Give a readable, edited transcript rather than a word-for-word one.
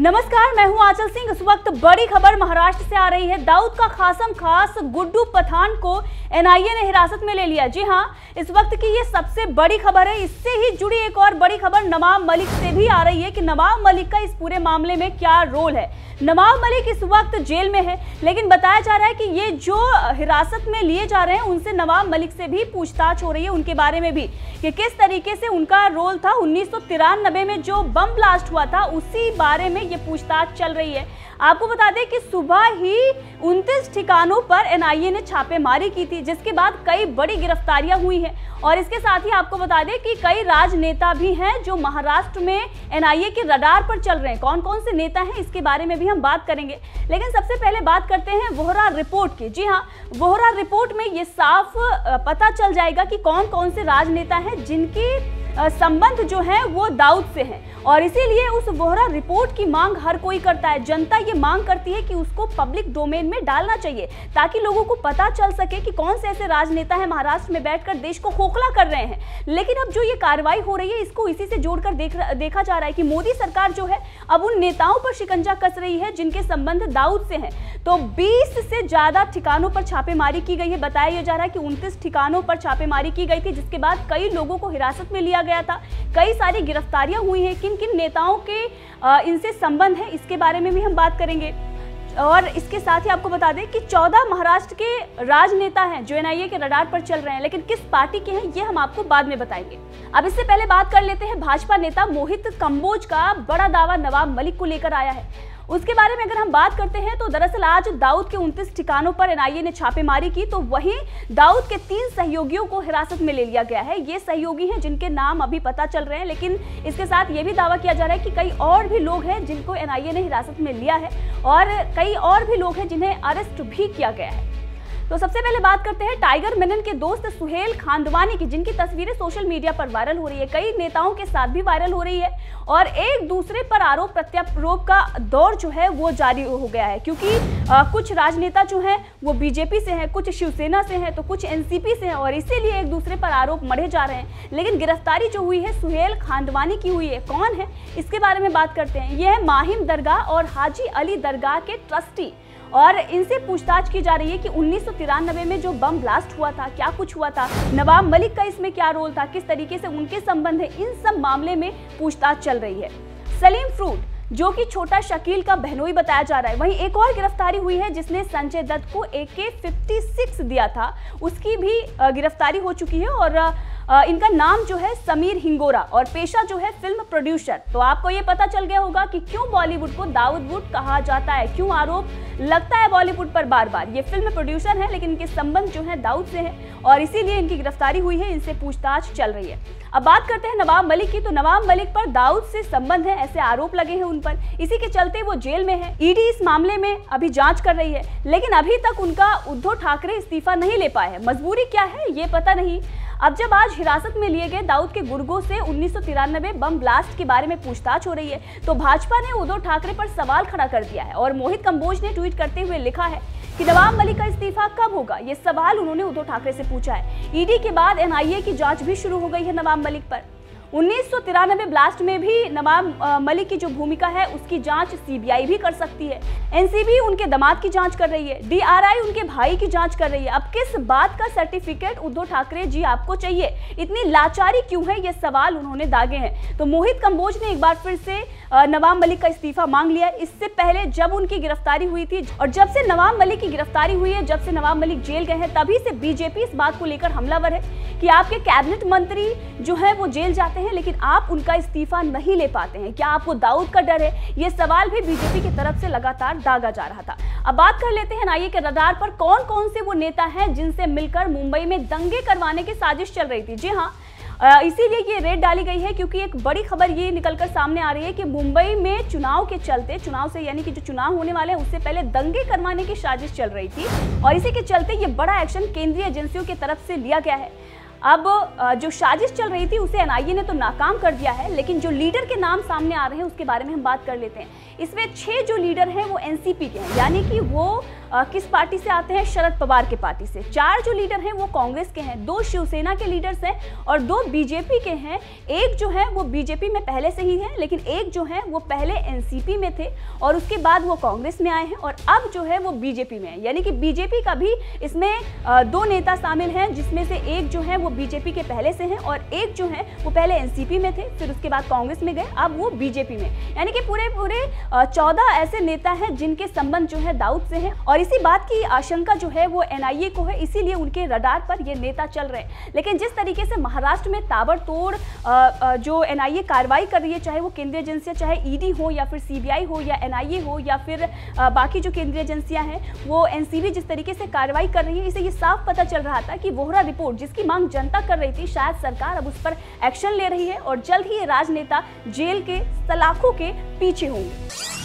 नमस्कार, मैं हूं आंचल सिंह। इस वक्त बड़ी खबर महाराष्ट्र से आ रही है। दाऊद का खासम खास गुड्डू पठान को एनआईए ने हिरासत में ले लिया। जी हां, इस वक्त की ये सबसे बड़ी खबर है। इससे ही जुड़ी एक और बड़ी खबर नवाब मलिक से भी आ रही है कि नवाब मलिक का इस पूरे मामले में क्या रोल है। नवाब मलिक इस वक्त जेल में है, लेकिन बताया जा रहा है कि ये जो हिरासत में लिए जा रहे हैं उनसे नवाब मलिक से भी पूछताछ हो रही है, उनके बारे में भी कि किस तरीके से उनका रोल था 1993 में जो बम ब्लास्ट हुआ था, उसी बारे में ये पूछताछ चल रही है। आपको बता दें कि सुबह ही 29 ठिकानों पर एनआईए ने छापेमारी की थी, जिसके बाद कई बड़ी गिरफ्तारियां हुई हैं। और इसके साथ ही आपको बता दें कि कई राजनेता भी हैं जो महाराष्ट्र में एनआईए के रडार पर चल रहे हैं। कौन कौन से नेता हैं इसके बारे में भी हम बात करेंगे, लेकिन सबसे पहले बात करते हैं वोहरा रिपोर्ट की। जी हाँ, वोहरा रिपोर्ट में ये साफ पता चल जाएगा कि कौन कौन से राजनेता हैं जिनकी संबंध जो है वो दाऊद से है। और इसीलिए उस वोहरा रिपोर्ट की मांग हर कोई करता है। जनता ये मांग करती है कि उसको पब्लिक डोमेन में डालना चाहिए, ताकि लोगों को पता चल सके कि कौन से ऐसे राजनेता हैं महाराष्ट्र में बैठकर देश को खोखला कर रहे हैं। लेकिन अब जो ये कार्रवाई हो रही है, इसको इसी से जोड़कर देखा जा रहा है कि मोदी सरकार जो है अब उन नेताओं पर शिकंजा कस रही है जिनके संबंध दाऊद से हैं। तो 20 से ज्यादा ठिकानों पर छापेमारी की गई है। बताया जा रहा है कि 29 ठिकानों पर छापेमारी की गई थी, जिसके बाद कई लोगों को हिरासत में लिया गया था। कई सारी गिरफ्तारियां हुई हैं। किन किन नेताओं के इनसे संबंध है, इसके बारे में भी हम बात करेंगे। और इसके साथ ही आपको बता दें कि 14 महाराष्ट्र के राजनेता हैं जो एनआईए के रडार पर चल रहे हैं, लेकिन किस पार्टी के हैं ये हम आपको बाद में बताएंगे। अब इससे पहले बात कर लेते हैं भाजपा नेता मोहित कंबोज का बड़ा दावा नवाब मलिक को लेकर आया है। उसके बारे में अगर हम बात करते हैं तो दरअसल आज दाऊद के 29 ठिकानों पर एनआईए ने छापेमारी की, तो वहीं दाऊद के 3 सहयोगियों को हिरासत में ले लिया गया है। ये सहयोगी हैं जिनके नाम अभी पता चल रहे हैं, लेकिन इसके साथ ये भी दावा किया जा रहा है कि कई और भी लोग हैं जिनको एनआईए ने हिरासत में लिया है और कई और भी लोग हैं जिन्हें अरेस्ट भी किया गया है। तो सबसे पहले बात करते हैं टाइगर मेनन के दोस्त सुहेल खांडवानी की, जिनकी तस्वीरें सोशल मीडिया पर वायरल हो रही है, कई नेताओं के साथ भी वायरल हो रही है और एक दूसरे पर आरोप प्रत्यारोप का दौर जो है वो जारी हो गया है। क्योंकि कुछ राजनेता जो हैं वो बीजेपी से हैं, कुछ शिवसेना से हैं, तो कुछ एनसीपी से हैं और इसीलिए एक दूसरे पर आरोप मढ़े जा रहे हैं। लेकिन गिरफ्तारी जो हुई है सुहेल खांडवानी की हुई है। कौन है इसके बारे में बात करते हैं। यह है माहिम दरगाह और हाजी अली दरगाह के ट्रस्टी, और इनसे पूछताछ की जा रही है कि 1993 में जो बम ब्लास्ट हुआ था, क्या कुछ हुआ था, नवाब मलिक का इसमें क्या रोल था, किस तरीके से उनके संबंध है, इन सब मामले में पूछताछ चल रही है। सलीम फ्रूट जो कि छोटा शकील का बहनोई बताया जा रहा है। वहीं एक और गिरफ्तारी हुई है जिसने संजय दत्त को AK-56 दिया था, उसकी भी गिरफ्तारी हो चुकी है और इनका नाम जो है समीर हिंगोरा और पेशा जो है फिल्म प्रोड्यूसर। तो आपको ये पता चल गया होगा कि क्यों बॉलीवुड को दाऊदवुड कहा जाता है, क्यों आरोप लगता है बॉलीवुड पर बार बार। ये फिल्म प्रोड्यूसर है, लेकिन इनके संबंध जो है दाऊद से हैं और इसीलिए इनकी गिरफ्तारी हुई है, इनसे पूछताछ चल रही है। अब बात करते हैं नवाब मलिक की। तो नवाब मलिक पर दाऊद से संबंध है, ऐसे आरोप लगे हैं उन पर, इसी के चलते वो जेल में है। ईडी इस मामले में अभी जांच कर रही है, लेकिन अभी तक उनका उद्धव ठाकरे इस्तीफा नहीं ले पाए हैं। मजबूरी क्या है ये पता नहीं। अब जब आज हिरासत में लिए गए दाऊद के गुर्गों से 1993 बम ब्लास्ट के बारे में पूछताछ हो रही है, तो भाजपा ने उद्धव ठाकरे पर सवाल खड़ा कर दिया है और मोहित कंबोज ने ट्वीट करते हुए लिखा है कि नवाब मलिक का इस्तीफा कब होगा, ये सवाल उन्होंने उद्धव ठाकरे से पूछा है। ईडी के बाद एनआईए की जांच भी शुरू हो गई है नवाब मलिक पर। 1993 ब्लास्ट में भी नवाब मलिक की जो भूमिका है उसकी जांच सीबीआई भी कर सकती है। एनसीबी उनके दामाद की जांच कर रही है, डीआरआई उनके भाई की जांच कर रही है। अब किस बात का सर्टिफिकेट उद्धव ठाकरे जी आपको चाहिए, इतनी लाचारी क्यों है, ये सवाल उन्होंने दागे हैं। तो मोहित कंबोज ने एक बार फिर से नवाब मलिक का इस्तीफा मांग लिया। इससे पहले जब उनकी गिरफ्तारी हुई थी और जब से नवाब मलिक की गिरफ्तारी हुई है, जब से नवाब मलिक जेल गए हैं, तभी से बीजेपी इस बात को लेकर हमलावर है कि आपके कैबिनेट मंत्री जो है वो जेल जाते हैं लेकिन आप उनका इस्तीफा नहीं ले पाते हैं। क्या आपको दाऊद का डर है, ये सवाल भी बीजेपी की तरफ से लगातार दागा जा रहा था। अब बात कर लेते हैं एनआईए के रडार पर कौन कौन से वो नेता हैं जिनसे मिलकर मुंबई में दंगे करवाने की साजिश चल रही थी। जी हाँ, इसीलिए ये रेड डाली गई है क्योंकि एक बड़ी खबर ये निकलकर सामने आ रही है कि मुंबई में चुनाव के चलते, चुनाव से यानी कि जो चुनाव होने वाले हैं उससे पहले दंगे करवाने की साजिश चल रही थी और इसी के चलते ये बड़ा एक्शन केंद्रीय एजेंसियों की तरफ से लिया गया है। अब जो साजिश चल रही थी उसे एनआईए ने तो नाकाम कर दिया है, लेकिन जो लीडर के नाम सामने आ रहे हैं उसके बारे में हम बात कर लेते हैं। इसमें 6 जो लीडर हैं वो एनसीपी के हैं, यानी कि वो किस पार्टी से आते हैं? शरद पवार के पार्टी से। 4 जो लीडर हैं वो कांग्रेस के हैं, 2 शिवसेना के लीडर्स हैं और 2 बीजेपी के हैं। एक जो है वो बीजेपी में पहले से ही है, लेकिन एक जो है वो पहले एनसीपी में थे और उसके बाद वो कांग्रेस में आए हैं और अब जो है वो बीजेपी में है। यानी कि बीजेपी का भी इसमें 2 नेता शामिल हैं, जिसमें से एक जो है वो बीजेपी के पहले से हैं और एक जो है वो पहले एनसीपी में थे, फिर उसके बाद कांग्रेस में गए, अब वो बीजेपी में। यानी कि पूरे 14 ऐसे नेता हैं जिनके संबंध जो है दाऊद से हैं और इसी बात की आशंका जो है वो एनआईए को है, इसीलिए उनके रडार पर ये नेता चल रहे हैं। लेकिन जिस तरीके से महाराष्ट्र में ताबड़तोड़ जो एनआईए कार्रवाई कर रही है, चाहे वो केंद्रीय एजेंसियां, चाहे ईडी हो या फिर सीबीआई हो या एनआईए हो या फिर बाकी जो केंद्रीय एजेंसियां हैं, वो एनसीबी जिस तरीके से कार्रवाई कर रही है, इससे ये साफ पता चल रहा था कि वोहरा रिपोर्ट जिसकी मांग जनता कर रही थी, शायद सरकार अब उस पर एक्शन ले रही है और जल्द ही ये राजनेता जेल के सलाखों के पीछे होंगे।